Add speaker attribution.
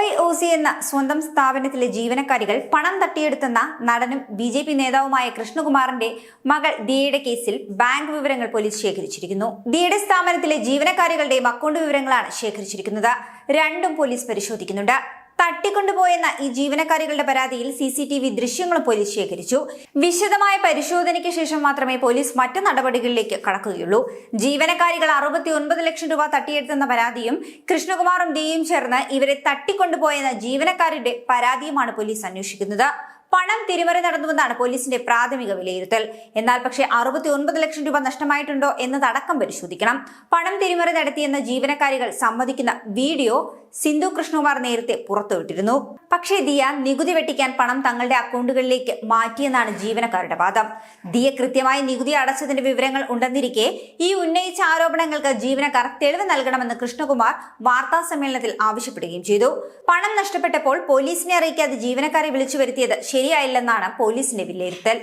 Speaker 1: OBI എന്ന സ്വന്തം സ്ഥാപനത്തിലെ ജീവനക്കാരികൾ പണം തട്ടിയെടുത്തെന്ന നടനും BJP നേതാവുമായ കൃഷ്ണകുമാറിന്റെ മകൾ ദിയയുടെ കേസിൽ ബാങ്ക് വിവരങ്ങൾ പോലീസ് ശേഖരിച്ചിരിക്കുന്നു. ദിയയുടെ സ്ഥാപനത്തിലെ ജീവനക്കാരികളുടെയും അക്കൗണ്ട് വിവരങ്ങളാണ് ശേഖരിച്ചിരിക്കുന്നത്. രണ്ടും പോലീസ് പരിശോധിക്കുന്നുണ്ട്. തട്ടിക്കൊണ്ടുപോയെന്ന ഈ ജീവനക്കാരികളുടെ പരാതിയിൽ CCTV ദൃശ്യങ്ങളും പോലീസ് ശേഖരിച്ചു. വിശദമായ പരിശോധനയ്ക്ക് ശേഷം മാത്രമേ പോലീസ് മറ്റു നടപടികളിലേക്ക് കടക്കുകയുള്ളൂ. ജീവനക്കാരികൾ 69 ലക്ഷം രൂപ തട്ടിയെടുത്തെന്ന പരാതിയും കൃഷ്ണകുമാറും ദിയയും ചേർന്ന് ഇവരെ തട്ടിക്കൊണ്ടുപോയെന്ന ജീവനക്കാരുടെ പരാതിയുമാണ് പോലീസ് അന്വേഷിക്കുന്നത്. പണം തിരിമറി നടന്നുവെന്നാണ് പോലീസിന്റെ പ്രാഥമിക വിലയിരുത്തൽ. എന്നാൽ പക്ഷേ 69 ലക്ഷം രൂപ നഷ്ടമായിട്ടുണ്ടോ എന്നതടക്കം പരിശോധിക്കണം. പണം തിരിമറി നടത്തിയെന്ന ജീവനക്കാരികൾ സമ്മതിക്കുന്ന വീഡിയോ സിന്ധു കൃഷ്ണകുമാർ നേരത്തെ പുറത്തുവിട്ടിരുന്നു. പക്ഷേ ദിയ നികുതി വെട്ടിക്കാൻ പണം തങ്ങളുടെ അക്കൗണ്ടുകളിലേക്ക് മാറ്റിയെന്നാണ് ജീവനക്കാരുടെ വാദം. ദിയ കൃത്യമായി നികുതി അടച്ചതിന്റെ വിവരങ്ങൾ ഉണ്ടെന്നിരിക്കെ ഈ ഉന്നയിച്ച ആരോപണങ്ങൾക്ക് ജീവനക്കാർ തെളിവ് നൽകണമെന്ന് കൃഷ്ണകുമാർ വാർത്താ സമ്മേളനത്തിൽ ആവശ്യപ്പെടുകയും ചെയ്തു. പണം നഷ്ടപ്പെട്ടപ്പോൾ പോലീസിനെ അറിയിക്കാതെ ജീവനക്കാരെ വിളിച്ചു വരുത്തിയത് ശരിയായില്ലെന്നാണ് പോലീസിന്റെ വിലയിരുത്തൽ.